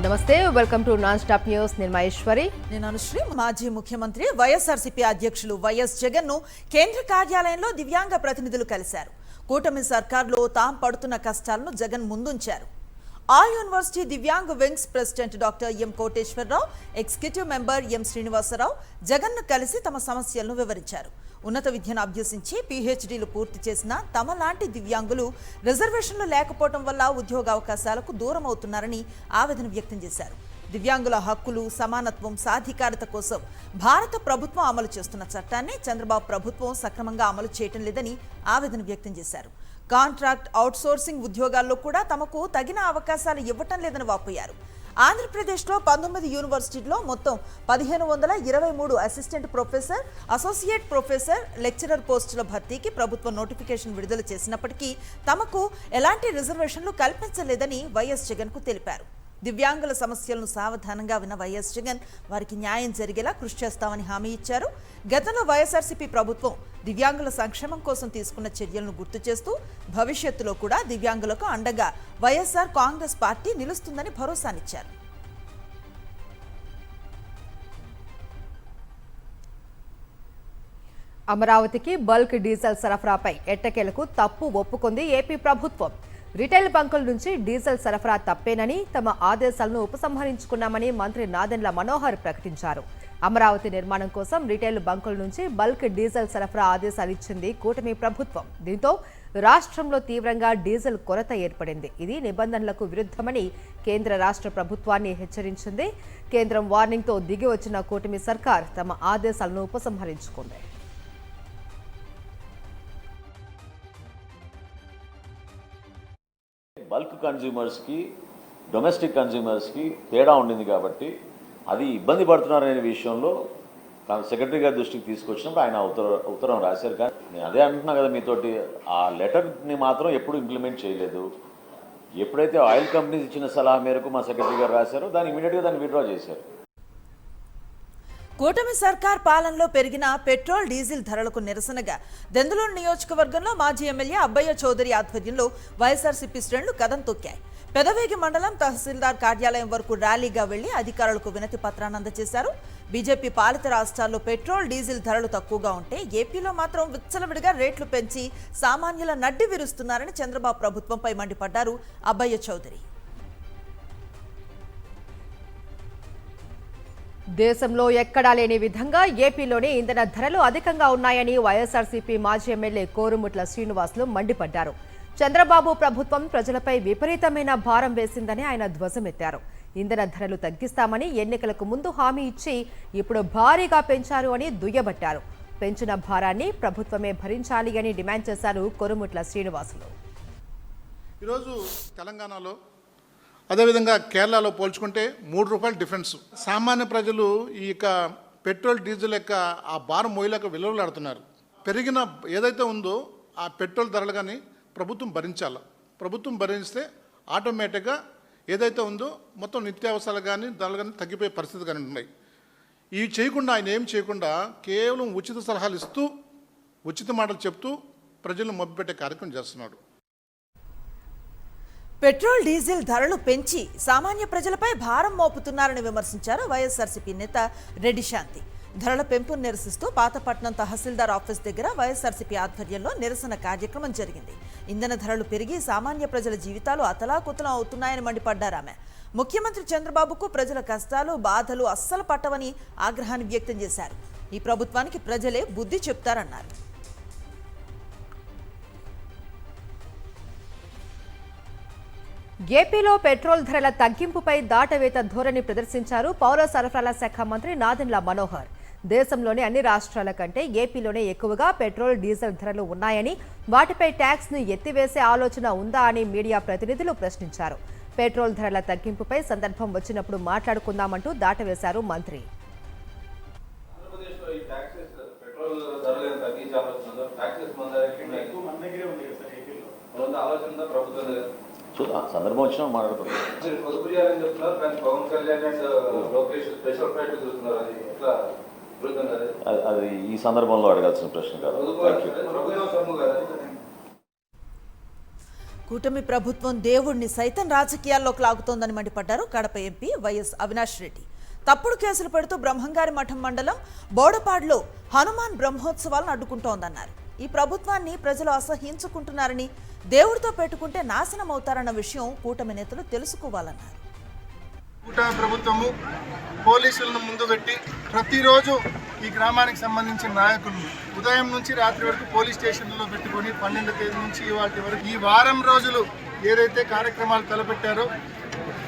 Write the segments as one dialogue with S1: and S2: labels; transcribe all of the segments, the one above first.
S1: నమస్తే, welcome to non stop news. నేను మహేశ్వరి.
S2: నేను అనుశ్రీ. మాజీ ముఖ్యమంత్రి వైఎస్ఆర్సీపీ అధ్యక్షులు వైఎస్ జగన్ ను కేంద్ర కార్యాలయంలో దివ్యాంగ ప్రతినిధులు కలిశారు. కూటమి సర్కార్లో తాము పడుతున్న కష్టాలను జగన్ ముందుంచారు. ఆ యూనివర్సిటీ దివ్యాంగ wings president doctor M Koteswararao, executive member M Srinivasarao Jagan ను కలిసి తమ సమస్యలను వివరించారు. ఉన్నత విద్యను అభ్యసించి పీహెచ్డీలు పూర్తి చేసిన తమ లాంటి దివ్యాంగులు రిజర్వేషన్లు లేకపోవడం వల్ల ఉద్యోగ అవకాశాలకు దూరం అవుతున్నారని ఆవేదన వ్యక్తం చేశారు. దివ్యాంగుల హక్కులు, సమానత్వం, సాధికారత కోసం భారత ప్రభుత్వం అమలు చేస్తున్న చట్టాన్ని చంద్రబాబు ప్రభుత్వం సక్రమంగా అమలు చేయటం లేదని ఆవేదన వ్యక్తం చేశారు. కాంట్రాక్ట్, అవుట్సోర్సింగ్ ఉద్యోగాల్లో కూడా తమకు తగిన అవకాశాలు ఇవ్వటం లేదని వాపోయారు. ఆంధ్రప్రదేశ్లో 19 యూనివర్సిటీల్లో మొత్తం 1523 assistant professor, associate professor, lecturer పోస్టుల భర్తీకి ప్రభుత్వం నోటిఫికేషన్ విడుదల చేసినప్పటికీ తమకు ఎలాంటి రిజర్వేషన్లు కల్పించలేదని వైఎస్ జగన్కు తెలిపారు. దివ్యాంగుల సమస్యలను సావధానంగా విన్న వైఎస్ జగన్ వారికి న్యాయం జరిగేలా కృషి చేస్తామని హామీ ఇచ్చారు. గతంలో వైఎస్ఆర్సీపీ ప్రభుత్వం దివ్యాంగుల సంక్షేమం కోసం తీసుకున్న చర్యలను గుర్తు చేస్తూ భవిష్యత్తులో కూడా దివ్యాంగులకు అండగా వైఎస్ఆర్ కాంగ్రెస్ పార్టీ నిలుస్తుందని భరోసానిచ్చారు.
S1: అమరావతికి బల్క్ డీజిల్ సరఫరాపై ఎట్టకేలకు తప్పు ఒప్పుకుంది ఏపీ ప్రభుత్వం. రిటైల్ బంకుల నుంచి డీజిల్ సరఫరా తప్పేనని, తమ ఆదేశాలను ఉపసంహరించుకున్నామని మంత్రి నాదెండ్ల మనోహర్ ప్రకటించారు. అమరావతి నిర్మాణం కోసం రిటైల్ బంకుల నుంచి బల్క్ డీజిల్ సరఫరా ఆదేశాలు ఇచ్చింది కూటమి ప్రభుత్వం. దీంతో రాష్ట్రంలో తీవ్రంగా డీజిల్ కొరత ఏర్పడింది. ఇది నిబంధనలకు విరుద్ధమని కేంద్ర రాష్ట్ర ప్రభుత్వాన్ని హెచ్చరించింది. కేంద్రం వార్నింగ్తో దిగి వచ్చిన కూటమి సర్కార్ తమ ఆదేశాలను ఉపసంహరించుకుంది.
S3: బల్క్ కన్జ్యూమర్స్కి, డొమెస్టిక్ కన్జ్యూమర్స్కి తేడా ఉండింది కాబట్టి అది ఇబ్బంది పడుతున్నారనే విషయంలో సెక్రటరీ గారి దృష్టికి తీసుకొచ్చినప్పుడు ఆయన ఉత్తరం రాశారు. కానీ నేను అదే అంటున్నా కదా మీతోటి, ఆ లెటర్ని మాత్రం ఎప్పుడు ఇంప్లిమెంట్ చేయలేదు. ఎప్పుడైతే ఆయిల్ కంపెనీస్ ఇచ్చిన సలహా మేరకు మా సెక్రటరీ గారు రాశారో దాన్ని ఇమీడియట్గా దాన్ని విత్డ్రా చేశారు.
S2: కూటమి సర్కార్ పాలనలో పెరిగిన పెట్రోల్, డీజిల్ ధరలకు నిరసనగా దెందులూరు నియోజకవర్గంలో మాజీ ఎమ్మెల్యే అబ్బయ్య చౌదరి ఆధ్వర్యంలో వైఎస్ఆర్సీపీ శ్రేణులు కదం తొక్కాయి. పెదవేగి మండలం తహసీల్దార్ కార్యాలయం వరకు ర్యాలీగా వెళ్లి అధికారులకు వినతి పత్రాన్ని అందజేశారు. బీజేపీ పాలిత రాష్ట్రాల్లో పెట్రోల్, డీజిల్ ధరలు తక్కువగా ఉంటే ఏపీలో మాత్రం విచ్చలవిడిగా రేట్లు పెంచి సామాన్యుల నడ్డి విరుస్తున్నారని చంద్రబాబు ప్రభుత్వంపై మండిపడ్డారు అబ్బయ్య చౌదరి.
S1: దేశంలో ఎక్కడా లేని విధంగా ఏపీలోనే ఇంధన ధరలు అధికంగా ఉన్నాయని వైఎస్ఆర్సీపీ మాజీ ఎమ్మెల్యే కోరుముట్ల శ్రీనివాసులు మండిపడ్డారు. చంద్రబాబు ప్రభుత్వం ప్రజలపై విపరీతమైన భారం వేసిందని ఆయన ధ్వజమెత్తారు. ఇంధన ధరలు తగ్గిస్తామని ఎన్నికలకు ముందు హామీ ఇచ్చి ఇప్పుడు భారీగా పెంచారు అని దుయ్యబట్టారు. పెంచిన భారాన్ని ప్రభుత్వమే భరించాలి అని డిమాండ్ చేశారు కోరుముట్ల శ్రీనివాసులు.
S4: ఈరోజు తెలంగాణలో, అదేవిధంగా కేరళలో పోల్చుకుంటే 3 రూపాయలు డిఫరెన్స్. సామాన్య ప్రజలు ఈ యొక్క పెట్రోల్, డీజిల్ యొక్క ఆ భారం మోయలేక విలువలాడుతున్నారు. పెరిగిన ఏదైతే ఉందో ఆ పెట్రోల్ ధరలు కానీ ప్రభుత్వం భరించాలి. ప్రభుత్వం భరిస్తే ఆటోమేటిక్గా ఏదైతే ఉందో మొత్తం నిత్యావసరాలు కానీ ధరలు కానీ తగ్గిపోయే పరిస్థితి కానీ ఉన్నాయి. ఇవి చేయకుండా ఆయన ఏం చేయకుండా కేవలం ఉచిత సలహాలు ఇస్తూ, ఉచిత మాటలు చెప్తూ ప్రజలను మభ్యపెట్టే కార్యక్రమం చేస్తున్నాడు.
S2: పెట్రోల్, డీజిల్ ధరలు పెంచి సామాన్య ప్రజలపై భారం మోపుతున్నారని విమర్శించారు వైఎస్ఆర్సీపీ నేత రెడ్డి శాంతి. ధరల పెంపును నిరసిస్తూ పాతపట్నం తహసీల్దార్ ఆఫీస్ దగ్గర వైఎస్ఆర్సీపీ ఆధ్వర్యంలో నిరసన కార్యక్రమం జరిగింది. ఇంధన ధరలు పెరిగి సామాన్య ప్రజల జీవితాలు అతలాకుతలం అవుతున్నాయని మండిపడ్డారు ఆమె. ముఖ్యమంత్రి చంద్రబాబుకు ప్రజల కష్టాలు, బాధలు అస్సలు పట్టవని ఆగ్రహాన్ని వ్యక్తం చేశారు. ఈ ప్రభుత్వానికి ప్రజలే బుద్ధి చెప్తారన్నారు.
S1: ఏపీలో పెట్రోల్ ధరల తగ్గింపుపై దాటవేత ధోరణి ప్రదర్శించారు పౌర సరఫరాల శాఖ మంత్రి నాదెండ్ల మనోహర్. దేశంలోని అన్ని రాష్ట్రాల కంటే ఏపీలోనే ఎక్కువగా పెట్రోల్, డీజిల్ ధరలు ఉన్నాయని, వాటిపై ట్యాక్స్ ను ఎత్తివేసే ఆలోచన ఉందా అని మీడియా ప్రతినిధులు ప్రశ్నించారు. పెట్రోల్ ధరల తగ్గింపుపై సందర్భం వచ్చినప్పుడు మాట్లాడుకుందామంటూ దాటవేశారు మంత్రి.
S3: సందర్భం వచ్చినా మాట్లాడుతున్నాం. అది ఈ సందర్భంలో అడగాల్సిన ప్రశ్న కాదు.
S2: కూటమి ప్రభుత్వం దేవుణ్ణి సైతం రాజకీయాల్లోకి లాగుతోందని మండిపడ్డారు కడప ఎంపీ వైఎస్ అవినాష్ రెడ్డి. తప్పుడు కేసులు పెడుతూ బ్రహ్మంగారి మఠం మండలం బోడపాడులో హనుమాన్ బ్రహ్మోత్సవాలను అడ్డుకుంటోందన్నారు. ఈ ప్రభుత్వాన్ని ప్రజలు అసహించుకుంటున్నారని, దేవుడితో పెట్టుకుంటే నాశనం అవుతారన్న విషయం కూటమి నేతలు తెలుసుకోవాలన్నారు.
S5: కూటమి ప్రభుత్వము పోలీసులను ముందు పెట్టి ప్రతిరోజు ఈ గ్రామానికి సంబంధించిన నాయకులను ఉదయం నుంచి రాత్రి వరకు పోలీస్ స్టేషన్లలో పెట్టుకొని 12వ తేదీ నుంచి ఇవాటి వరకు ఈ వారం రోజులు ఏదైతే కార్యక్రమాలు తలపెట్టారో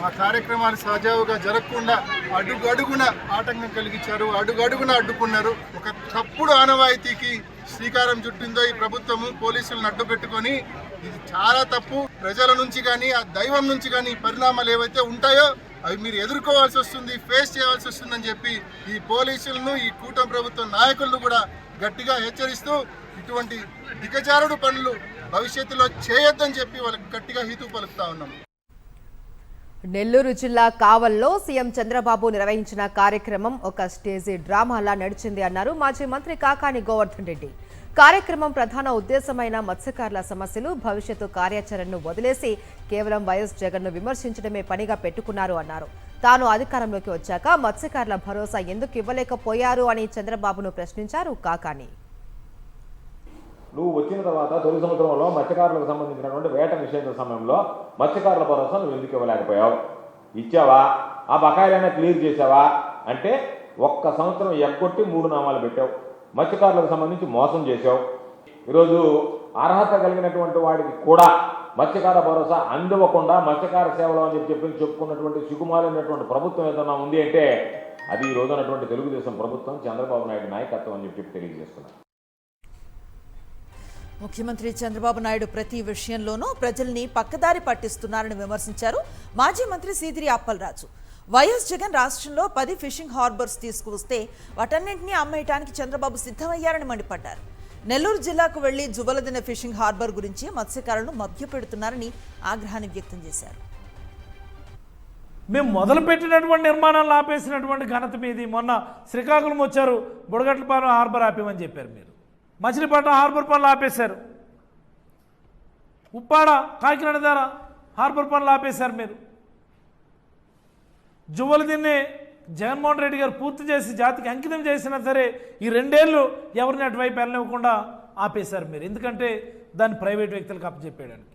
S5: ఆ కార్యక్రమాలు సజావుగా జరగకుండా అడుగడుగున ఆటంకం కలిగించారు, అడుగడుగున అడ్డుకున్నారు. ఒక తప్పుడు ఆనవాయితీకి శ్రీకారం చుట్టిందో ఈ ప్రభుత్వము పోలీసులను అడ్డు పెట్టుకొని. ఇది చాలా తప్పు. ప్రజల నుంచి కానీ ఆ దైవం నుంచి కానీ పరిణామాలు ఏవైతే ఉంటాయో అవి మీరు ఎదుర్కోవాల్సి వస్తుంది, ఫేస్ చేయాల్సి వస్తుందని చెప్పి ఈ పోలీసులను, ఈ కూటమి ప్రభుత్వ నాయకులను కూడా గట్టిగా హెచ్చరిస్తూ ఇటువంటి దిగజారుడు పనులు భవిష్యత్తులో చేయొద్దని చెప్పి వాళ్ళకి గట్టిగా హితవు పలుకుతా ఉన్నాం.
S1: నెల్లూరు జిల్లా కావల్లో సీఎం చంద్రబాబు నిర్వహించిన కార్యక్రమం ఒక స్టేజీ డ్రామాలా నడిచింది అన్నారు మాజీ మంత్రి కాకాని గోవర్ధన్ రెడ్డి. కార్యక్రమం ప్రధాన ఉద్దేశమైన మత్స్యకారుల సమస్యలు, భవిష్యత్తు కార్యాచరణను వదిలేసి కేవలం వైఎస్ జగన్ను విమర్శించడమే పనిగా పెట్టుకున్నారు అన్నారు. తాను అధికారంలోకి వచ్చాక మత్స్యకారుల భరోసా ఎందుకు ఇవ్వలేకపోయారు అని చంద్రబాబును ప్రశ్నించారు కాకాని.
S6: నువ్వు వచ్చిన తర్వాత తొలి సంవత్సరంలో మత్స్యకారులకు సంబంధించినటువంటి వేట నిషేధ సమయంలో మత్స్యకారుల భరోసా నువ్వు ఎందుకు ఇవ్వలేకపోయావు? ఇచ్చావా? ఆ బకాయిలైనా క్లియర్ చేసావా? అంటే ఒక్క సంవత్సరం ఎగ్గొట్టి 3 నామాలు పెట్టావు. మత్స్యకారులకు సంబంధించి మోసం చేశావు. ఈరోజు అర్హత కలిగినటువంటి వాడికి కూడా మత్స్యకార భరోసా అందివ్వకుండా మత్స్యకార సేవలు అని చెప్పుకున్నటువంటి సిగ్గుమాలినటువంటి ప్రభుత్వం ఏదన్నా ఉంది అంటే అది ఈ రోజు ఉన్నటువంటి తెలుగుదేశం ప్రభుత్వం, చంద్రబాబు నాయుడు నాయకత్వం అని చెప్పి తెలియజేస్తున్నారు.
S2: ముఖ్యమంత్రి చంద్రబాబు నాయుడు ప్రతి విషయంలోనూ ప్రజల్ని పక్కదారి పట్టిస్తున్నారని విమర్శించారు మాజీ మంత్రి సీదిరి అప్పలరాజు. వైఎస్ జగన్ రాష్ట్రంలో 10 ఫిషింగ్ హార్బర్స్ తీసుకువస్తే వాటన్నింటినీ అమ్మేయటానికి చంద్రబాబు సిద్ధమయ్యారని మండిపడ్డారు. నెల్లూరు జిల్లాకు వెళ్లి జువలదిన ఫిషింగ్ హార్బర్ గురించి మత్స్యకారులను మభ్యపెడుతున్నారని ఆగ్రహాన్ని వ్యక్తం చేశారు.
S7: మేము మొదలుపెట్టినటువంటి నిర్మాణాలు ఆపేసినటువంటి ఘనత మీది. మొన్న శ్రీకాకుళం వచ్చారు, బుడగట్లపాలెం హార్బర్ ఆపేమని చెప్పారు మీరు. మచిలీపట్నం హార్బర్ పనులు ఆపేశారు. ఉప్పాడ కాకినాడ ద్వారా హార్బర్ పనులు ఆపేశారు మీరు. జువ్వలదిన్నే జగన్మోహన్ రెడ్డి గారు పూర్తి చేసి జాతికి అంకితం చేసినా సరే ఈ 2 ఏళ్ళు ఎవరిని అటువైపు వెళ్ళనివ్వకుండా ఆపేశారు మీరు. ఎందుకంటే దాన్ని ప్రైవేట్ వ్యక్తులకు అప్పచెప్పాడని.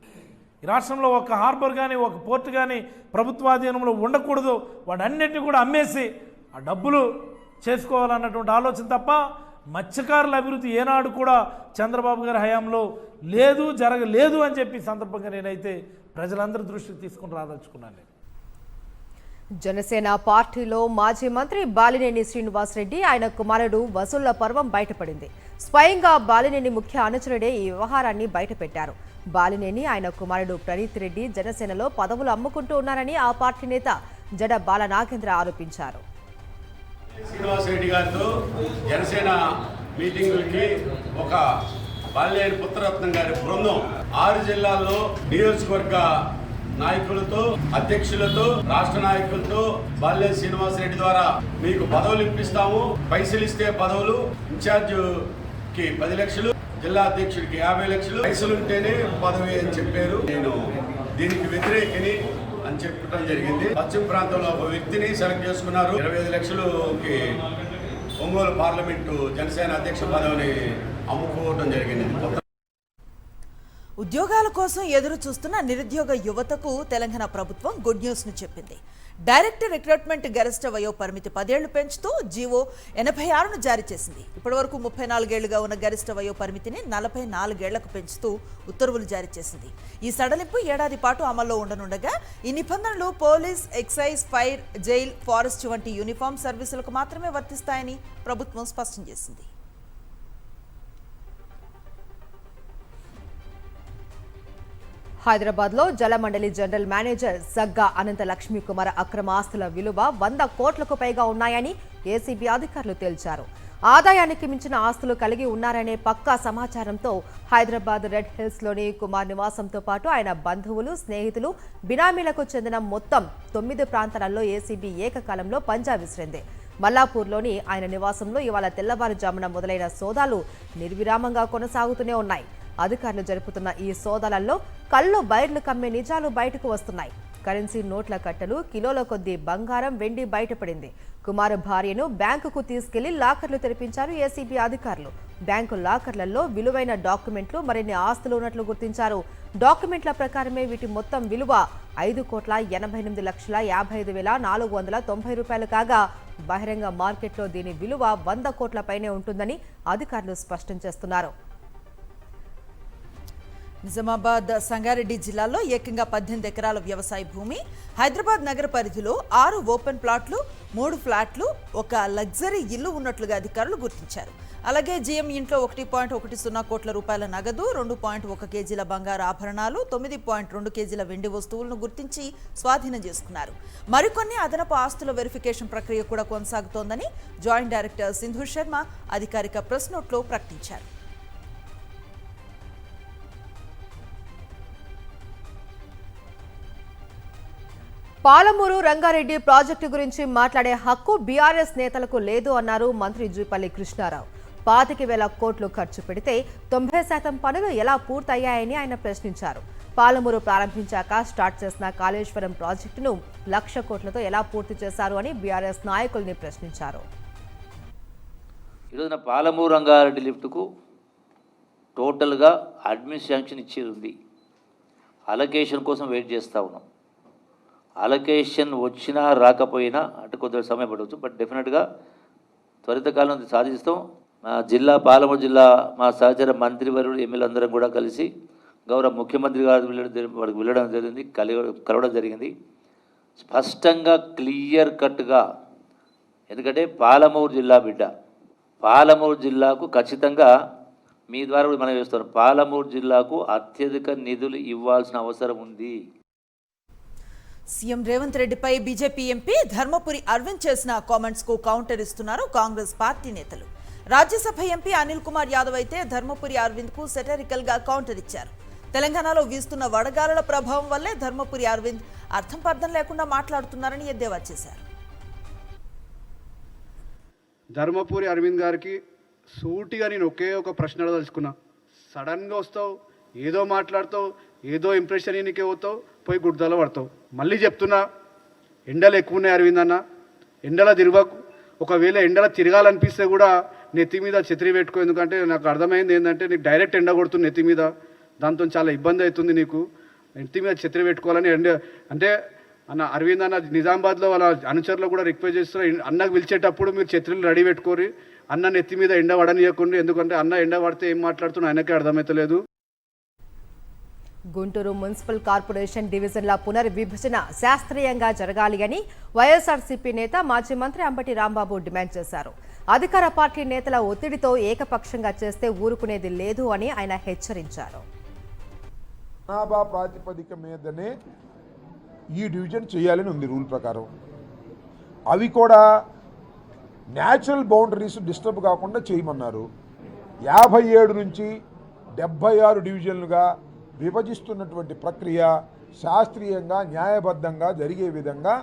S7: ఈ రాష్ట్రంలో ఒక హార్బర్ కానీ ఒక పోర్టు కానీ ప్రభుత్వాధీనంలో ఉండకూడదు. వాటన్నిటిని కూడా అమ్మేసి ఆ డబ్బులు చేసుకోవాలన్నటువంటి ఆలోచన తప్ప మత్స్యకారుల అభివృద్ధి ఏనాడు కూడా చంద్రబాబు గారి హయాంలో లేదు, జరగలేదు అని చెప్పి సందర్భంగా నేనైతే ప్రజలందరి దృష్టికి తీసుకుని రాదలుచుకున్నాను.
S1: జనసేన పార్టీలో మాజీ మంత్రి బాలినేని శ్రీనివాసరెడ్డి, ఆయన కుమారుడు వసూళ్ల పర్వం బయటపడింది. స్వయంగా బాలినేని ముఖ్య అనుచరుడే ఈ వ్యవహారాన్ని బయటపెట్టారు. బాలినేని, ఆయన కుమారుడు ప్రణీత్ రెడ్డి జనసేనలో పదవులు అమ్ముకుంటూ ఉన్నారని ఆ పార్టీ నేత జడ బాలనాగేంద్ర ఆరోపించారు.
S8: శ్రీనివాసరెడ్డి గారితో జనసేన మీటింగులకి ఒక బాలినేని పుత్రరత్నం గారి బృందం 6 జిల్లాల్లో నియోజకవర్గ నాయకులతో, అధ్యక్షులతో, రాష్ట్ర నాయకులతో బాలినేని శ్రీనివాసరెడ్డి ద్వారా మీకు పదవులు ఇప్పిస్తాము, పైసలు ఇస్తే పదవులు, ఇన్ఛార్జికి 10 లక్షలు, జిల్లా అధ్యక్షుడికి 50 లక్షలు, పైసలు ఉంటేనే పదవి అని చెప్పారు. నేను దీనికి వ్యతిరేకిని అని చెప్పడం జరిగింది. పశ్చిమ ప్రాంతంలో ఒక వ్యక్తిని సెలెక్ట్ చేసుకున్నారు. 25 లక్షలకి ఒంగోలు పార్లమెంటు జనసేన అధ్యక్ష పదవిని అమ్ముకోవడం జరిగింది.
S2: ఉద్యోగాల కోసం ఎదురు చూస్తున్న నిరుద్యోగ యువతకు తెలంగాణ ప్రభుత్వం గుడ్ న్యూస్ ను చెప్పింది. డైరెక్ట్ రిక్రూట్మెంట్ గరిష్ట వయో పరిమితి 10 ఏళ్లు పెంచుతూ జీవో 86ను జారీ చేసింది. ఇప్పటివరకు 34 ఏళ్లుగా ఉన్న గరిష్ట వయో పరిమితిని 44 ఏళ్లకు పెంచుతూ ఉత్తర్వులు జారీ చేసింది. ఈ సడలింపు ఏడాది పాటు అమల్లో ఉండనుండగా ఈ నిబంధనలు police, excise, fire, jail, forest వంటి యూనిఫామ్ సర్వీసులకు మాత్రమే వర్తిస్తాయని ప్రభుత్వం స్పష్టం చేసింది.
S1: హైదరాబాద్లో జలమండలి జనరల్ మేనేజర్ జగ్గా అనంత లక్ష్మీ కుమార్ అక్రమ ఆస్తుల విలువ 100 కోట్లకు పైగా ఉన్నాయని ఏసీబీ అధికారులు తేల్చారు. ఆదాయానికి మించిన ఆస్తులు కలిగి ఉన్నారనే పక్కా సమాచారంతో హైదరాబాద్ రెడ్ హిల్స్లోని కుమార్ నివాసంతో పాటు ఆయన బంధువులు, స్నేహితులు, బినామీలకు చెందిన మొత్తం 9 ప్రాంతాలలో ఏసీబీ ఏకకాలంలో పంజా విసిరింది. మల్లాపూర్లోని ఆయన నివాసంలో ఇవాళ తెల్లవారుజామున మొదలైన సోదాలు నిర్విరామంగా కొనసాగుతూనే ఉన్నాయి. అధికారులు జరుపుతున్న ఈ సోదాలలో కళ్ళు బైర్లు కమ్మే నిజాలు బయటకు వస్తున్నాయి. కరెన్సీ నోట్ల కట్టలు, కిలోల కొద్దీ బంగారం, వెండి బయటపడింది. కుమార్ భార్యను బ్యాంకుకు తీసుకెళ్లి లాకర్లు తెరిపించారు ఏసీబీ అధికారులు. బ్యాంకు లాకర్లలో విలువైన డాక్యుమెంట్లు, మరిన్ని ఆస్తులు ఉన్నట్లు గుర్తించారు. డాక్యుమెంట్ల ప్రకారమే వీటి మొత్తం విలువ 5,88,55,490 రూపాయలు కాగా బహిరంగ మార్కెట్లో దీని విలువ 100 కోట్ల పైనే ఉంటుందని అధికారులు స్పష్టం చేస్తున్నారు.
S2: నిజామాబాద్, సంగారెడ్డి జిల్లాలో ఏకంగా 18 ఎకరాల వ్యవసాయ భూమి, హైదరాబాద్ నగర పరిధిలో 6 ఓపెన్ ప్లాట్లు, 3 ఫ్లాట్లు, ఒక లగ్జరీ ఇల్లు ఉన్నట్లుగా అధికారులు గుర్తించారు. అలాగే జీఎం ఇంట్లో 1.10 కోట్ల రూపాయల నగదు, 2.1 కేజీల బంగారు ఆభరణాలు, 9.2 కేజీల వెండి వస్తువులను గుర్తించి స్వాధీనం చేసుకున్నారు. మరికొన్ని అదనపు ఆస్తుల వెరిఫికేషన్ ప్రక్రియ కూడా కొనసాగుతోందని జాయింట్ డైరెక్టర్ సింధు శర్మ అధికారిక ప్రెస్ నోట్లో ప్రకటించారు.
S1: పాలమూరు రంగారెడ్డి ప్రాజెక్టు గురించి మాట్లాడే హక్కు బీఆర్ఎస్ నేతలకు లేదు అన్నారు మంత్రి జూపల్లి కృష్ణారావు. 25,000 కోట్లు ఖర్చు పెడితే 90% పనులు ఎలా పూర్తయ్యాయని ఆయన ప్రశ్నించారు. పాలమూరు ప్రారంభించాక స్టార్ట్ చేసిన కాళేశ్వరం ప్రాజెక్టును 1,00,000 కోట్లతో ఎలా పూర్తి చేశారు అని బీఆర్ఎస్ నాయకుల్ని ప్రశ్నించారు.
S9: ఈరోజున పాలమూరు రంగారెడ్డి లిఫ్ట్కు టోటల్గా అడ్మిన్ శాంక్షన్ ఇచ్చేది ఉంది. అలొకేషన్ కోసం వెయిట్ చేస్తూ ఉన్నాం. అలొకేషన్ వచ్చినా రాకపోయినా అంటే కొంత సమయం పడవచ్చు, బట్ డెఫినెట్గా త్వరితకాలం సాధిస్తాం. మా జిల్లా, పాలమూరు జిల్లా మా సహచర మంత్రివర్యుడు, ఎమ్మెల్యే అందరం కూడా కలిసి గౌరవ ముఖ్యమంత్రి గారు వాడికి వెళ్ళడం జరిగింది, కలవడం జరిగింది. స్పష్టంగా క్లియర్ కట్గా, ఎందుకంటే పాలమూరు జిల్లా బిడ్డ, పాలమూరు జిల్లాకు ఖచ్చితంగా మీ ద్వారా కూడా మనం చేస్తున్నాం, పాలమూరు జిల్లాకు అత్యధిక నిధులు ఇవ్వాల్సిన అవసరం ఉంది.
S2: సీఎం రేవంత్ రెడ్డిపై బీజేపీ ఎంపీ ధర్మపురి అరవింద్ చేసిన కామెంట్స్ కు కౌంటర్ ఇస్తున్నారు కాంగ్రెస్ పార్టీ నేతలు. రాజ్యసభ ఎంపీ అనిల్ కుమార్ యాదవ్ అయితే ధర్మపురి అరవింద్ కు సెటరికల్ గా కౌంటర్ ఇచ్చారు. తెలంగాణలో వీస్తున్న వడగాలుల ప్రభావం వల్లే ధర్మపురి అరవింద్ అర్థం పర్థం లేకుండా మాట్లాడుతున్నారని ఎద్దేవా చేశారు.
S10: ధర్మపురి అరవింద్ గారికి సూటిగా నేను ఒకే ఒక ప్రశ్న అడగదలుచుకున్నా. సడన్గా వస్తావు, ఏదో మాట్లాడతావు, ఏదో ఇంప్రెషన్ నీకే పోతావు, పోయి గుడ్దల పడతావు. మళ్ళీ చెప్తున్నా, ఎండలు ఎక్కువ ఉన్నాయి అరవింద్ అన్న, ఎండల తిరగకు. ఒకవేళ ఎండల తిరగాలనిపిస్తే కూడా నెత్తి మీద ఛత్రి పెట్టుకో. ఎందుకంటే నాకు అర్థమైంది ఏంటంటే నీకు డైరెక్ట్ ఎండ కొడుతుంది నెత్తి మీద, దాంతో చాలా ఇబ్బంది అవుతుంది నీకు. నెత్తి మీద ఛత్రి పెట్టుకోవాలని అంటే అన్న అరవింద్ అన్న నిజామాబాద్లో వాళ్ళ అనుచరులు కూడా రిక్వెస్ట్ చేస్తున్నారు, అన్నకు పిలిచేటప్పుడు మీరు ఛత్రిలు రెడీ పెట్టుకోరి, అన్న నెత్తి మీద ఎండ పడనీయకుండా. ఎందుకంటే అన్న ఎండ పడితే ఏం మాట్లాడుతున్నా ఆయనకే అర్థమవుతలేదు.
S1: గుంటూరు మున్సిపల్ కార్పొరేషన్ డివిజన్ల పునర్విభజన శాస్త్రీయంగా జరగాలి అని వైఎస్ఆర్సీపీ నేత మాజీ మంత్రి అంబటి రాంబాబు డిమాండ్ చేశారు. అధికార పార్టీ నేతల ఒత్తిడితో ఏకపక్షంగా చేస్తే ఊరుకునేది లేదు అని ఆయన హెచ్చరించారు.
S11: జనాభా ప్రాతిపదిక మీదనే ఈ డివిజన్ చేయాలని ఉంది రూల్ ప్రకారం. అవి కూడా న్యాచురల్ బౌండరీస్ డిస్టర్బ్ కాకుండా చేయమన్నారు. 57 నుంచి 76 డివిజన్లుగా విభజిస్తున్నటువంటి ప్రక్రియ శాస్త్రీయంగా, న్యాయబద్ధంగా జరిగే విధంగా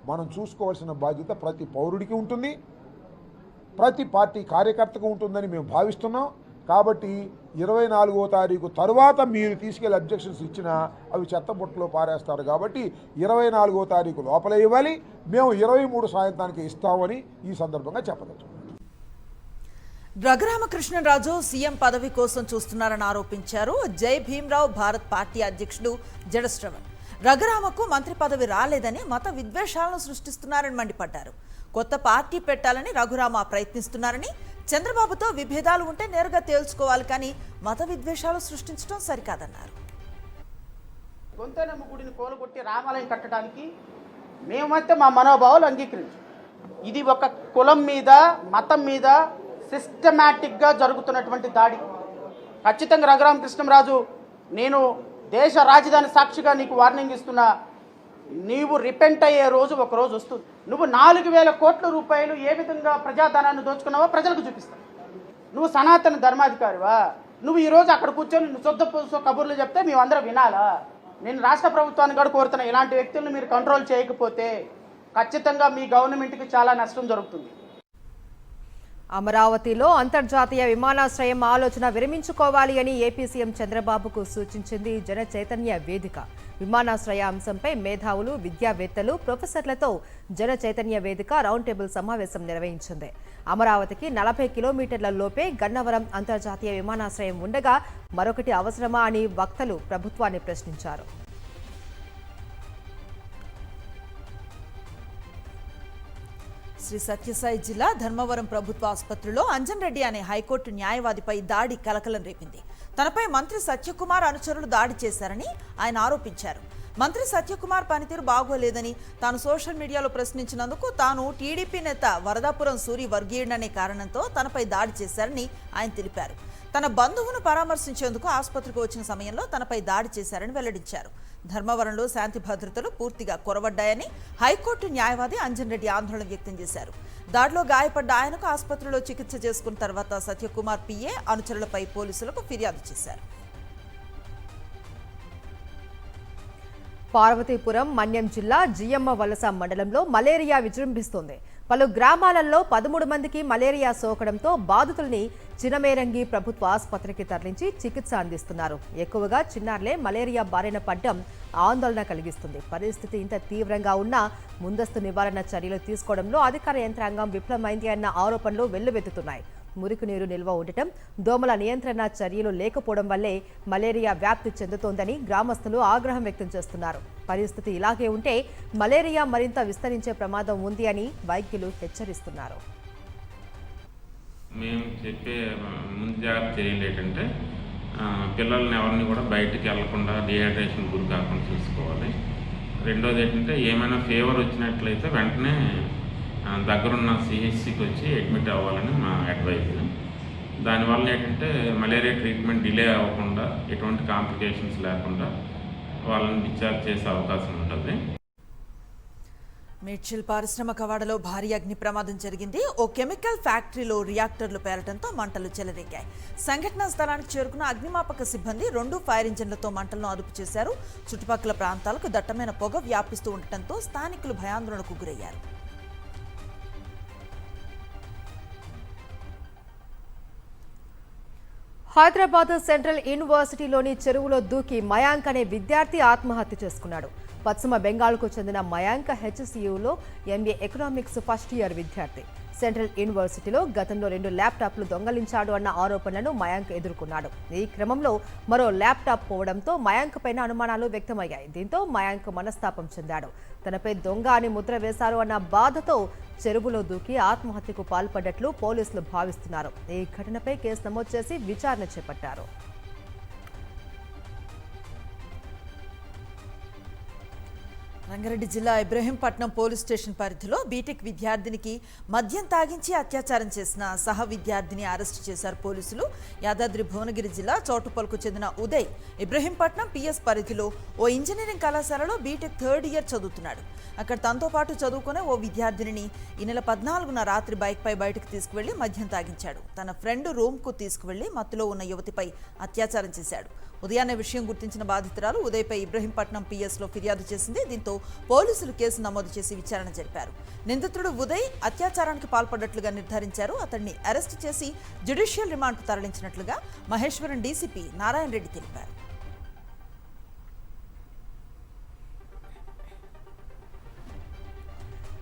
S11: మనం చూసుకోవాల్సిన బాధ్యత ప్రతి పౌరుడికి ఉంటుంది, ప్రతి పార్టీ కార్యకర్తకు ఉంటుందని మేము భావిస్తున్నాం. కాబట్టి 24వ తారీఖు తర్వాత మీరు తీసుకెళ్లి అబ్జెక్షన్స్ ఇచ్చినా అవి చెత్తబుట్టలో పారేస్తారు. కాబట్టి 24వ తారీఖు లోపలే ఇవ్వాలి. మేము 23 సాయంత్రానికి ఇస్తామని ఈ సందర్భంగా చెప్పదచ్చు.
S2: రఘురామకృష్ణరాజు సీఎం పదవి కోసం చూస్తున్నారని ఆరోపించారు జై భీమ్రావ్ భారత్ పార్టీ అధ్యక్షుడు జడశ్రవణ్. రఘురామకు మంత్రి పదవి రాలేదని మత విద్వేషాలను సృష్టిస్తున్నారని మండిపడ్డారు. కొత్త పార్టీ పెట్టాలని రఘురామ ప్రయత్నిస్తున్నారని, చంద్రబాబుతో విభేదాలు ఉంటే నేరుగా తేల్చుకోవాలి, కానీ మత విద్వేషాలు సృష్టించడం సరికాదన్నారు.
S12: గొంతెనమ్మ గుడిని కోలుగొట్టి రామాలయం కట్టడానికి మేమైతే మా మనోభావాలు అంగీకరించు. ఇది ఒక కులం మీద, మతం మీద సిస్టమాటిక్గా జరుగుతున్నటువంటి దాడి. ఖచ్చితంగా రఘురామకృష్ణరాజు, నేను దేశ రాజధాని సాక్షిగా నీకు వార్నింగ్ ఇస్తున్నా, నీవు రిపెంట్ అయ్యే రోజు ఒక రోజు వస్తుంది. నువ్వు 4,000 కోట్ల రూపాయలు ఏ విధంగా ప్రజాధనాన్ని దోచుకున్నావో ప్రజలకు చూపిస్తావు. నువ్వు సనాతన ధర్మాధికారివా? నువ్వు ఈరోజు అక్కడ కూర్చొని నువ్వు సొద్ద కబుర్లు చెప్తే మేమందరం వినాలా? నేను రాష్ట్ర ప్రభుత్వాన్ని కూడా కోరుతున్నా, ఇలాంటి వ్యక్తులను మీరు కంట్రోల్ చేయకపోతే ఖచ్చితంగా మీ గవర్నమెంట్కి చాలా నష్టం జరుగుతుంది.
S1: అమరావతిలో అంతర్జాతీయ విమానాశ్రయం ఆలోచన విరమించుకోవాలి అని ఏపీ సీఎం చంద్రబాబుకు సూచించింది జన చైతన్య వేదిక. విమానాశ్రయ అంశంపై మేధావులు, విద్యావేత్తలు, ప్రొఫెసర్లతో జన చైతన్య వేదిక రౌండ్ టేబుల్ సమావేశం నిర్వహించింది. అమరావతికి 40 కిలోమీటర్ల లోపే గన్నవరం అంతర్జాతీయ విమానాశ్రయం ఉండగా మరొకటి అవసరమా అని వక్తలు ప్రభుత్వాన్ని ప్రశ్నించారు.
S2: శ్రీ సత్యసాయి జిల్లా ధర్మవరం ప్రభుత్వ ఆసుపత్రిలో అంజన్ రెడ్డి అనే హైకోర్టు న్యాయవాదిపై దాడి కలకలం రేపింది. తనపై మంత్రి సత్యకుమార్ అనుచరులు దాడి చేశారని ఆయన ఆరోపించారు. మంత్రి సత్యకుమార్ పనితీరు బాగోలేదని తాను సోషల్ మీడియాలో ప్రశ్నించినందుకు తాను టీడీపీ నేత వరదాపురం సూరి వర్గీయుడనే కారణంతో తనపై దాడి చేశారని ఆయన తెలిపారు. తన బంధువును పరామర్శించేందుకు ఆసుపత్రికి వచ్చిన సమయంలో తనపై దాడి చేశారని వెల్లడించారు. ధర్మవరంలో శాంతి భద్రతలు పూర్తిగా కొరవడ్డాయని హైకోర్టు న్యాయవాది అంజన్ రెడ్డి ఆందోళన వ్యక్తం చేశారు. దాడిలో గాయపడ్డ ఆయనకు ఆసుపత్రిలో చికిత్స చేసుకున్న తర్వాత సత్యకుమార్ పిఏ అనుచరులపై పోలీసులకు ఫిర్యాదు చేశారు.
S1: పార్వతీపురం మన్యం జిల్లా జియమ్మ వలస మండలంలో మలేరియా విజృంభిస్తోంది. పలు గ్రామాలలో 13 మందికి మలేరియా సోకడంతో బాధితుల్ని చినమేరంగి ప్రభుత్వ ఆసుపత్రికి తరలించి చికిత్స అందిస్తున్నారు. ఎక్కువగా చిన్నారులే మలేరియా బారిన పడ్డం ఆందోళన కలిగిస్తుంది. పరిస్థితి ఇంత తీవ్రంగా ఉన్నా ముందస్తు నివారణ చర్యలు తీసుకోవడంలో అధికార యంత్రాంగం విఫలమైంది అన్న ఆరోపణలు వెల్లువెత్తుతున్నాయి. మురికి నీరు నిల్వ ఉండటం, దోమల నియంత్రణ చర్యలు లేకపోవడం వల్లే మలేరియా వ్యాప్తి చెందుతోందని గ్రామస్తులు ఆగ్రహం వ్యక్తం చేస్తున్నారు. పరిస్థితి ఇలాగే ఉంటే మలేరియా మరింత విస్తరించే ప్రమాదం ఉంది అని వైద్యులు హెచ్చరిస్తున్నారు.
S13: మేము చెప్పే ముందు జాగ్రత్త చర్యలు ఏంటంటే పిల్లల్ని ఎవరిని కూడా బయటికి వెళ్లకుండా డిహైడ్రేషన్ గురి కాకుండా చూసుకోవాలి. రెండోది ఏంటంటే ఏమైనా ఫీవర్ వచ్చినట్లయితే వెంటనే దగ్గరున్న సిహెచ్సికి వచ్చి అడ్మిట్ అవ్వాలని మా అడ్వైజ్. దానివల్ల ఏంటంటే మలేరియా ట్రీట్మెంట్ డిలే అవ్వకుండా ఎటువంటి కాంప్లికేషన్స్ లేకుండా వాళ్ళని డిశ్చార్జ్ చేసే అవకాశం ఉంటుంది.
S2: మేడ్చల్ పారిశ్రామిక కవాడలో భారీ అగ్ని ప్రమాదం జరిగింది. ఓ కెమికల్ ఫ్యాక్టరీలో రియాక్టర్లు పేరటంతో మంటలు చెలరేగాయి. సంఘటనా స్థలానికి చేరుకున్న అగ్నిమాపక సిబ్బంది 2 ఫైర్ ఇంజన్లతో మంటలను అదుపు చేశారు. చుట్టుపక్కల ప్రాంతాలకు దట్టమైన పొగ వ్యాపిస్తూ ఉండటంతో స్థానికులు భయాందోళనకు గురయ్యారు.
S1: హైదరాబాద్ సెంట్రల్ యూనివర్సిటీలోని చెరువులో దూకి మయాంక్ అనే విద్యార్థి ఆత్మహత్య చేసుకున్నాడు. పశ్చిమ బెంగాల్కు చెందిన మయాంక్ హెచ్సియులో ఎంఏ ఎకనామిక్స్ ఫస్ట్ ఇయర్ విద్యార్థి. సెంట్రల్ యూనివర్సిటీలో గతంలో 2 ల్యాప్టాప్లు దొంగలించాడు అన్న ఆరోపణలను మయాంక్ ఎదుర్కొన్నాడు. ఈ క్రమంలో మరో ల్యాప్టాప్ పోవడంతో మయాంక్ పైన అనుమానాలు వ్యక్తమయ్యాయి. దీంతో మయాంక్ మనస్తాపం చెందాడు. తనపై దొంగ అని ముద్ర వేశారు అన్న బాధతో చెరువులో దూకి ఆత్మహత్యకు పాల్పడ్డట్లు పోలీసులు భావిస్తున్నారు. ఈ ఘటనపై కేసు నమోదు చేసి విచారణ చేపట్టారు.
S2: రంగారెడ్డి జిల్లా ఇబ్రహీంపట్నం పోలీస్ స్టేషన్ పరిధిలో బీటెక్ విద్యార్థినికి మద్యం తాగించి అత్యాచారం చేసిన సహ విద్యార్థిని అరెస్టు చేశారు పోలీసులు. యాదాద్రి భువనగిరి జిల్లా చోటుపల్కు చెందిన ఉదయ్ ఇబ్రహీంపట్నం పిఎస్ పరిధిలో ఓ ఇంజనీరింగ్ కళాశాలలో బీటెక్ 3rd ఇయర్ చదువుతున్నాడు. అక్కడ తనతో పాటు చదువుకునే ఓ విద్యార్థినిని ఈ నెల 14న రాత్రి బైక్పై బయటకు తీసుకువెళ్లి మద్యం తాగించాడు. తన ఫ్రెండ్ రూమ్కు తీసుకువెళ్లి మత్తులో ఉన్న యువతిపై అత్యాచారం చేశాడు. ఉదయాన్నే విషయం గుర్తించిన బాధితురాలు ఉదయ్పై ఇబ్రహీంపట్నం పిఎస్లో ఫిర్యాదు చేసింది. దీంతో పోలీసులు కేసు నమోదు చేసి విచారణ జరిపారు. నిందితుడు ఉదయ్ అత్యాచారానికి పాల్పడ్డట్లుగా నిర్ధారించారు. అతన్ని అరెస్టు చేసి జ్యుడిషియల్ రిమాండ్కు తరలించినట్లుగా మహేశ్వరం డీసీపీ నారాయణ రెడ్డి తెలిపారు.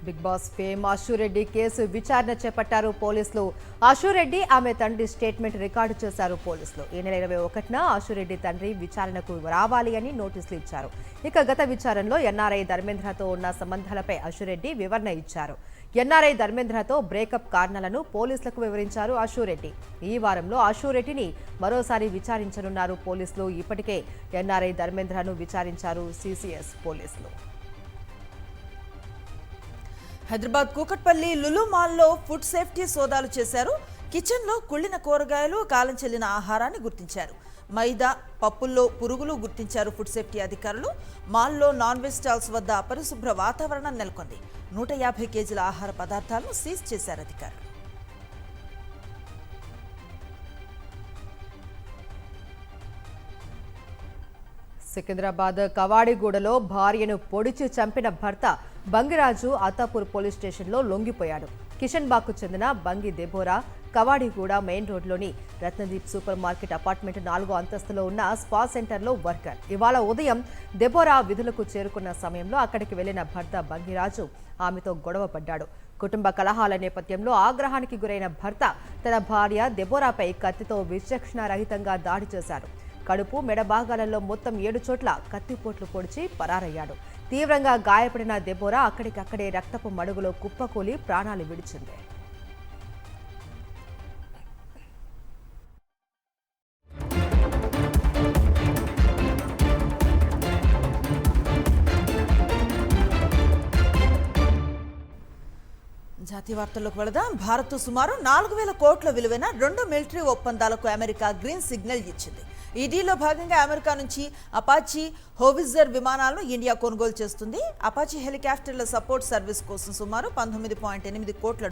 S1: బిగ్ బాస్ ఫేమ్ ఆశూరెడ్డి కేసు విచారణ చేపట్టారు పోలీసులు. ఆశూరెడ్డి ఆమె తండ్రి స్టేట్మెంట్ రికార్డు చేశారు పోలీసులు. ఈ నెల 21న ఆశూరెడ్డి తండ్రి విచారణకు రావాలి అని నోటీసులు ఇచ్చారు. ఇక గత విచారణలో ఎన్ఆర్ఐ ధర్మేంద్రతో ఉన్న సంబంధాలపై ఆశూరెడ్డి వివరణ ఇచ్చారు. ఎన్ఆర్ఐ ధర్మేంద్రతో బ్రేకప్ కారణాలను పోలీసులకు వివరించారు ఆశూరెడ్డి. ఈ వారంలో ఆశూరెడ్డిని మరోసారి విచారించనున్నారు పోలీసులు. ఇప్పటికే ఎన్ఆర్ఐ ధర్మేంద్రను విచారించారు సిసిఎస్ పోలీసులు.
S2: హైదరాబాద్ కూకట్పల్లి లులు మాల్లో ఫుడ్ సేఫ్టీ సోదాలు చేశారు. కిచెన్లో కుళ్ళిన కూరగాయలు, కాలం చెల్లిన ఆహారాన్ని గుర్తించారు. మైదా, పప్పుల్లో పురుగులు గుర్తించారు ఫుడ్ సేఫ్టీ అధికారులు. మాల్లో నాన్ వెజ్ స్టాల్స్ వద్ద అపరిశుభ్ర వాతావరణం నెలకొంది. 150 కేజీల ఆహార పదార్థాలను సీజ్ చేశారు అధికారులు.
S1: సికింద్రాబాద్ కవాడిగూడలో భార్యను పొడిచి చంపిన భర్త బంగిరాజు అత్తాపూర్ పోలీస్ స్టేషన్లో లొంగిపోయాడు. కిషన్ బాగ్కు చెందిన బంగి దెబోరా కవాడిగూడ మెయిన్ రోడ్లోని రత్నదీప్ సూపర్ మార్కెట్ అపార్ట్మెంట్ 4వ అంతస్తులో ఉన్న స్పా సెంటర్లో వర్కర్ ఇవాళ ఉదయం దెబోరా విధులకు చేరుకున్న సమయంలో అక్కడికి వెళ్లిన భర్త బంగిరాజు ఆమెతో గొడవ పడ్డాడు. కుటుంబ కలహాల నేపథ్యంలో ఆగ్రహానికి గురైన భర్త తన భార్య దెబోరాపై కత్తితో విచక్షణారహితంగా దాడి చేశాడు. కడుపు, మెడ భాగాలలో మొత్తం 7 చోట్ల కత్తిపోట్లు పొడిచి పరారయ్యాడు. తీవ్రంగా గాయపడిన దెబోరా అక్కడికక్కడే రక్తపు మడుగులో కుప్పకూలి ప్రాణాలు విడిచింది.
S2: జాతీయ వార్తల్లోకి వెళదాం. భారత్ సుమారు 4,000 కోట్ల విలువైన 2 మిలిటరీ ఒప్పందాలకు అమెరికా గ్రీన్ సిగ్నల్ ఇచ్చింది. ఈ డీల్లో భాగంగా అమెరికా నుంచి అపాచీ హోవిజర్ విమానాలను ఇండియా కొనుగోలు చేస్తుంది. అపాచీ హెలికాప్టర్ల సపోర్ట్ సర్వీస్ కోసం సుమారు $19.8 కోట్ల,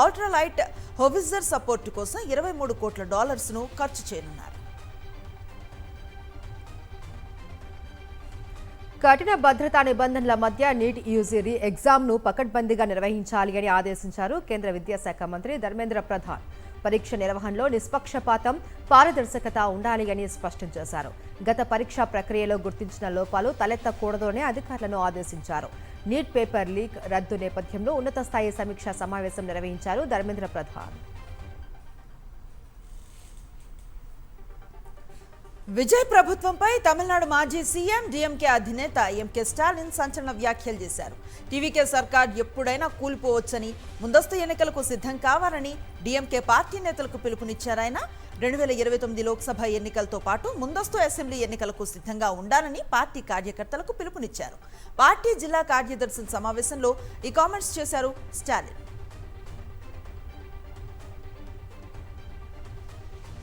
S2: ఆల్ట్రాలైట్ హోవిజర్ సపోర్ట్ కోసం $23 కోట్ల ఖర్చు చేయనున్నారు.
S1: కఠిన భద్రతా నిబంధనల మధ్య నీట్ యూజీ రీ ఎగ్జామ్ను పకడ్బందీగా నిర్వహించాలి అని ఆదేశించారు కేంద్ర విద్యాశాఖ మంత్రి ధర్మేంద్ర ప్రధాన్. పరీక్ష నిర్వహణలో నిష్పక్షపాతం, పారదర్శకత ఉండాలి అని స్పష్టం చేశారు. గత పరీక్షా ప్రక్రియలో గుర్తించిన లోపాలు తలెత్తకూడదు అని అధికారులను ఆదేశించారు. నీట్ పేపర్ లీక్ రద్దు నేపథ్యంలో ఉన్నత స్థాయి సమీక్షా సమావేశం నిర్వహించారు ధర్మేంద్ర ప్రధాన్.
S2: విజయ్ ప్రభుత్వంపై తమిళనాడు మాజీ సీఎం డీఎంకే అధినేత ఎంకే స్టాలిన్ సంచలన వ్యాఖ్యలు చేశారు. టీవీకే సర్కార్ ఎప్పుడైనా కూలిపోవచ్చని, ముందస్తు ఎన్నికలకు సిద్ధం కావాలని డీఎంకే పార్టీ నేతలకు పిలుపునిచ్చారాయన. 2029 లోక్సభ ఎన్నికలతో పాటు ముందస్తు అసెంబ్లీ ఎన్నికలకు సిద్ధంగా ఉండాలని పార్టీ కార్యకర్తలకు పిలుపునిచ్చారు. పార్టీ జిల్లా కార్యదర్శుల సమావేశంలో ఈ కామెంట్స్ చేశారు స్టాలిన్.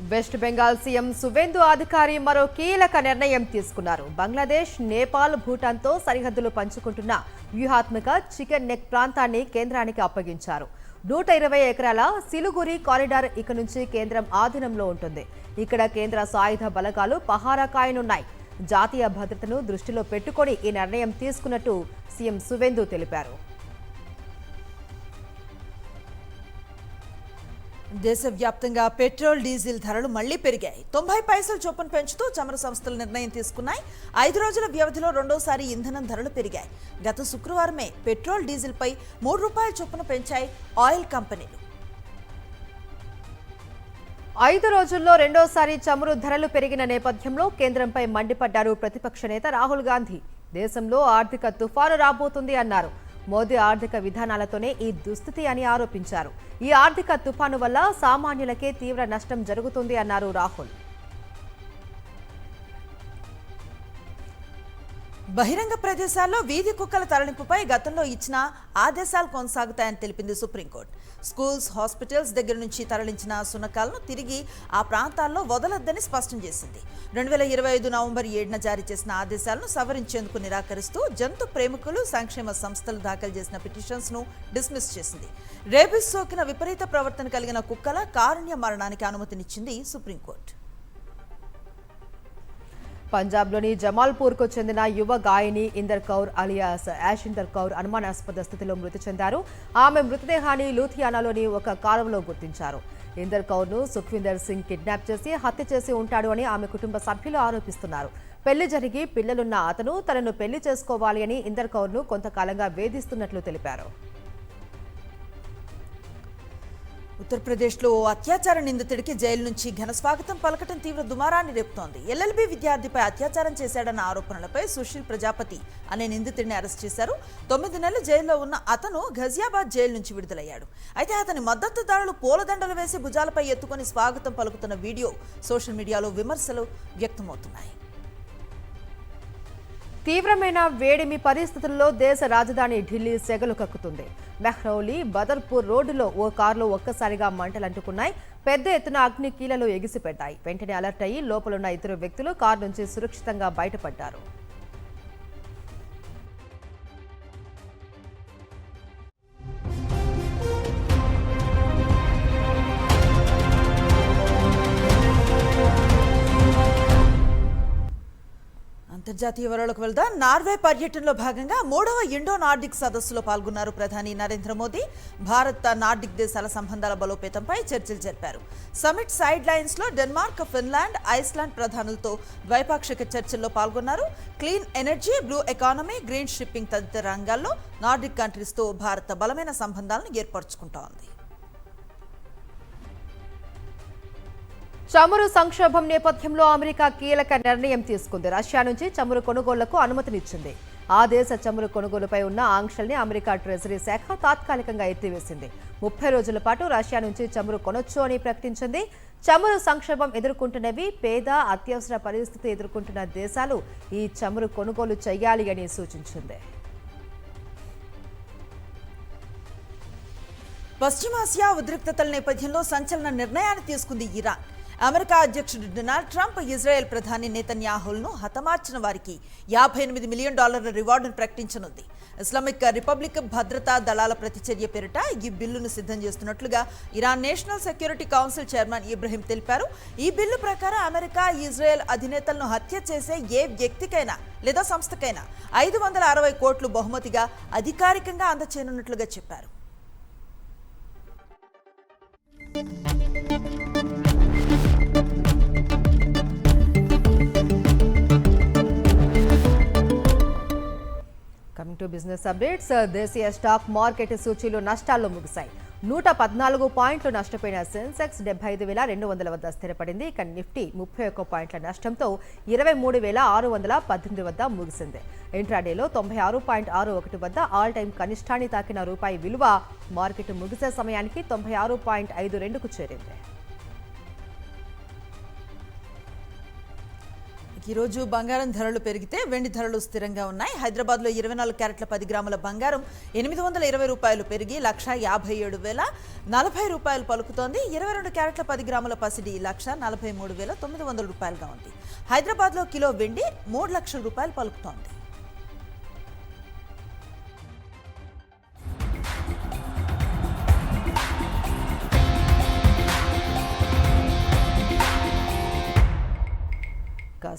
S1: వెస్ట్ బెంగాల్ సీఎం సువేందు అధికారి మరో కీలక నిర్ణయం తీసుకున్నారు. బంగ్లాదేశ్, నేపాల్, భూటాన్తో సరిహద్దులు పంచుకుంటున్న వ్యూహాత్మక చికెన్ నెక్ ప్రాంతాన్ని కేంద్రానికి అప్పగించారు. 120 ఎకరాల సిలిగురి కారిడార్ ఇక నుంచి కేంద్రం ఆధీనంలో ఉంటుంది. ఇక్కడ కేంద్ర సాయుధ బలగాలు పహారా కాయనున్నాయి. జాతీయ భద్రతను దృష్టిలో పెట్టుకొని ఈ నిర్ణయం తీసుకున్నట్టు సీఎం సువేందు తెలిపారు.
S2: దేశవ్యాప్తంగా పెట్రోల్, డీజిల్ ధరలు మళ్లీ పెరిగాయి. 90 పైసలు చొప్పున పెంచుతూ చమురు సంస్థలు నిర్ణయం తీసుకున్నాయి. 5 రోజుల వ్యవధిలో రెండోసారి ఇంధనం ధరలు పెరిగాయి. గత శుక్రవారమే పెట్రోల్, డీజిల్ పై ₹3 చొప్పున పెంచాయి ఆయిల్ కంపెనీలు.
S1: 5 రోజుల్లో రెండోసారి చమురు ధరలు పెరిగిన నేపథ్యంలో కేంద్రంపై మండిపడ్డారు ప్రతిపక్ష నేత రాహుల్ గాంధీ. దేశంలో ఆర్థిక తుఫాను రాబోతుంది అన్నారు. మోదీ ఆర్థిక విధానాలతోనే ఈ దుస్థితి అని ఆరోపించారు. ఈ ఆర్థిక తుఫాను వల్ల సామాన్యులకే తీవ్ర నష్టం జరుగుతుంది అన్నారు రాహుల్.
S2: బహిరంగ ప్రదేశాల్లో వీధి కుక్కల తరలింపుపై గతంలో ఇచ్చిన ఆదేశాలు కొనసాగుతాయని తెలిపింది సుప్రీంకోర్టు. స్కూల్స్, హాస్పిటల్స్ దగ్గర నుంచి తరలించిన శునకాలను తిరిగి ఆ ప్రాంతాల్లో వదలొద్దని స్పష్టం చేసింది. 2025 నవంబర్ 7న జారీ చేసిన ఆదేశాలను సవరించేందుకు నిరాకరిస్తూ జంతు ప్రేమికులు సంక్షేమ సంస్థలు దాఖలు చేసిన పిటిషన్స్ ను డిస్మిస్ చేసింది. రేబిస్ సోకిన విపరీత ప్రవర్తన కలిగిన కుక్కల కారుణ్య మరణానికి అనుమతినిచ్చింది సుప్రీంకోర్టు.
S1: పంజాబ్లోని జమాల్పూర్కు చెందిన యువ గాయని ఇందర్ కౌర్ అలియాస్ యాషిందర్ కౌర్ అనుమానాస్పద స్థితిలో మృతి చెందారు. ఆమె మృతదేహాన్ని లూథియానాలోని ఒక కాలువలో గుర్తించారు. ఇందర్ కౌర్ను సుఖ్వీందర్ సింగ్ కిడ్నాప్ చేసి హత్య చేసి ఉంటాడు అని ఆమె కుటుంబ సభ్యులు ఆరోపిస్తున్నారు. పెళ్లి జరిగి పిల్లలున్న అతను తనను పెళ్లి చేసుకోవాలి అని ఇందర్ కౌర్ను కొంతకాలంగా వేధిస్తున్నట్లు తెలిపారు.
S2: ఉత్తరప్రదేశ్లో ఓ అత్యాచార నిందితుడికి జైలు నుంచి ఘన స్వాగతం పలకటం తీవ్ర దుమారాన్ని రేపుతోంది. ఎల్ఎల్బీ విద్యార్థిపై అత్యాచారం చేశాడన్న ఆరోపణలపై సుశీల్ ప్రజాపతి అనే నిందితుడిని అరెస్ట్ చేశారు. 9 నెలలు జైల్లో ఉన్న అతను ఘజియాబాద్ జైలు నుంచి విడుదలయ్యాడు. అయితే అతని మద్దతుదారులు పూలదండలు వేసి భుజాలపై ఎత్తుకొని స్వాగతం పలుకుతున్న వీడియో సోషల్ మీడియాలో విమర్శలు వ్యక్తమవుతున్నాయి.
S1: తీవ్రమైన వేడిమి పరిస్థితుల్లో దేశ రాజధాని ఢిల్లీ సెగలు కక్కుతుంది. మెహ్రౌలీ, బదర్పూర్ రోడ్డులో ఓ కారులో ఒక్కసారిగా మంటలంటుకున్నాయి. పెద్ద ఎత్తున అగ్ని కీలలు ఎగిసిపెట్టాయి. వెంటనే అలర్ట్ అయ్యి లోపలున్న ఇద్దరు వ్యక్తులు కారు నుంచి సురక్షితంగా బయటపడ్డారు.
S2: అంతర్జాతీయ వరలకు వెళ్దాం. నార్వే పర్యటనలో భాగంగా 3వ ఇండో నార్డిక్ సదస్సులో పాల్గొన్నారు ప్రధాని నరేంద్ర మోదీ. భారత్ నార్డిక్ దేశాల సంబంధాల బలోపేతంపై చర్చలు జరిపారు. సమిట్ సైడ్ లైన్స్ లో డెన్మార్క్, ఫిన్లాండ్, ఐస్లాండ్ ప్రధానులతో ద్వైపాక్షిక చర్చల్లో పాల్గొన్నారు. Clean energy, blue economy, green shipping తదితర రంగాల్లో నార్డిక్ కంట్రీస్ తో భారత్ బలమైన సంబంధాలను ఏర్పరచుకుంటోంది.
S1: చమురు సంక్షోభం నేపథ్యంలో అమెరికా కీలక నిర్ణయం తీసుకుంది. రష్యా నుంచి చమురు కొనుగోళ్లకు అనుమతినిచ్చింది. ఆ దేశ చమురు కొనుగోలుపై ఉన్న ఆంక్షల్ని అమెరికా ట్రెజరీ శాఖ తాత్కాలికంగా ఎత్తివేసింది. 30 రోజుల పాటు రష్యా నుంచి చమురు కొనొచ్చు అని ప్రకటించింది. చమురు సంక్షోభం ఎదుర్కొంటున్నవి పేద, అత్యవసర పరిస్థితి ఎదుర్కొంటున్న దేశాలు ఈ చమురు కొనుగోలు చేయాలి అని సూచించింది.
S2: పశ్చిమాసియా ఉద్రిక్తతల నేపథ్యంలో సంచలన నిర్ణయాన్ని తీసుకుంది ఇరాన్. అమెరికా అధ్యక్షుడు డొనాల్డ్ ట్రంప్ ఇజ్రాయెల్ ప్రధాని నెతన్యాహులను హతమార్చిన వారికి $58 మిలియన్ రివార్డును ప్రకటించనుంది. ఇస్లామిక్ రిపబ్లిక్ భద్రతా దళాల ప్రతిచర్య పేరిట ఈ బిల్లును సిద్ధం చేస్తున్నట్లుగా Iran national security council chairman Ibrahim తెలిపారు. ఈ బిల్లు ప్రకారం అమెరికా, ఇజ్రాయెల్ అధినేతలను హత్య చేసే ఏ వ్యక్తికైనా లేదా సంస్థకైనా 560 కోట్లు బహుమతిగా అధికారికంగా అందచేయనున్నట్లుగా చెప్పారు.
S1: Coming to business updates. దేశీయ స్టాక్ మార్కెట్ సూచీలు నష్టాల్లో ముగిశాయి. 114 పాయింట్లు నష్టపోయిన సెన్సెక్స్ 75,200 వద్ద స్థిరపడింది. ఇక నిఫ్టీ 31 పాయింట్ల నష్టంతో 23,618 వద్ద ముగిసింది. ఇంట్రాడేలో 96.61 వద్ద ఆల్ టైమ్ కనిష్టాన్ని తాకిన రూపాయి విలువ మార్కెట్ ముగిసే సమయానికి 96.52కు చేరింది.
S2: ఈరోజు బంగారం ధరలు పెరిగితే వెండి ధరలు స్థిరంగా ఉన్నాయి. హైదరాబాద్లో 24 క్యారెట్ల 10 గ్రాముల బంగారం $820 పెరిగి 157,040 పలుకుతోంది. 22 క్యారెట్ల 10 గ్రాముల పసిడి 143,900 ఉంది. హైదరాబాద్లో కిలో వెండి $3 లక్షల పలుకుతోంది.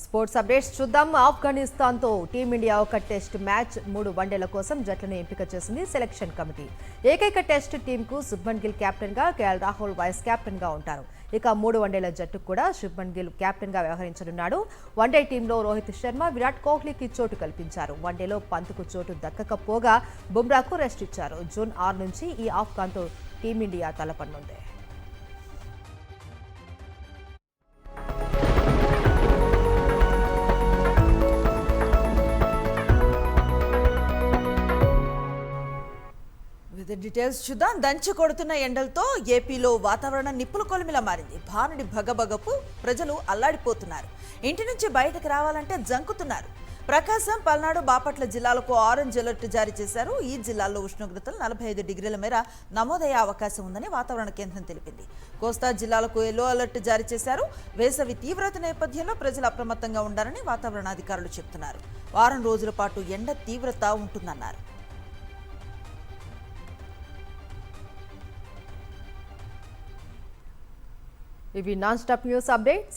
S1: స్పోర్ట్స్ అప్డేట్స్ చూద్దాం. ఆఫ్ఘనిస్తాన్తో టీమిండియా ఒక టెస్ట్ మ్యాచ్ 3 వన్డేల కోసం జట్లను ఎంపిక చేసింది సెలక్షన్ కమిటీ. ఏకైక టెస్ట్ టీంకు శుభ్మన్ గిల్ కెప్టెన్గా, కేఎల్ రాహుల్ వైస్ కెప్టెన్గా ఉంటారు. ఇక 3 వన్డేల జట్టుకు కూడా శుభ్మన్ గిల్ కెప్టెన్గా వ్యవహరించనున్నాడు. వన్డే టీంలో రోహిత్ శర్మ, విరాట్ కోహ్లీకి చోటు కల్పించారు. వన్డేలో పంత్కు చోటు దక్కకపోగా బుమ్రాకు రెస్ట్ ఇచ్చారు. జూన్ 6 నుంచి ఈ ఆఫ్ఘన్తో టీమిండియా తలపనుంది.
S2: డీటెయిల్స్ చూద్దాం. దంచి కొడుతున్న ఎండలతో ఏపీలో వాతావరణం నిప్పుల కొలిమిలా మారింది. భానుడి భగభగపు ప్రజలు అల్లాడిపోతున్నారు. ఇంటి నుంచి బయటకు రావాలంటే జంకుతున్నారు. ప్రకాశం, పల్నాడు, బాపట్ల జిల్లాలకు ఆరెంజ్ అలర్ట్ జారీ చేశారు. ఈ జిల్లాల్లో ఉష్ణోగ్రతలు 45 డిగ్రీల మేర నమోదయ్యే అవకాశం ఉందని వాతావరణ కేంద్రం తెలిపింది. కోస్తా జిల్లాలకు ఎల్లో అలర్ట్ జారీ చేశారు. వేసవి తీవ్రత నేపథ్యంలో ప్రజలు అప్రమత్తంగా ఉండాలని వాతావరణ అధికారులు చెబుతున్నారు. వారం రోజుల పాటు ఎండ తీవ్రత ఉంటుందన్నారు.
S1: ఇవి నాన్ స్టాప్ న్యూస్ అప్డేట్స్.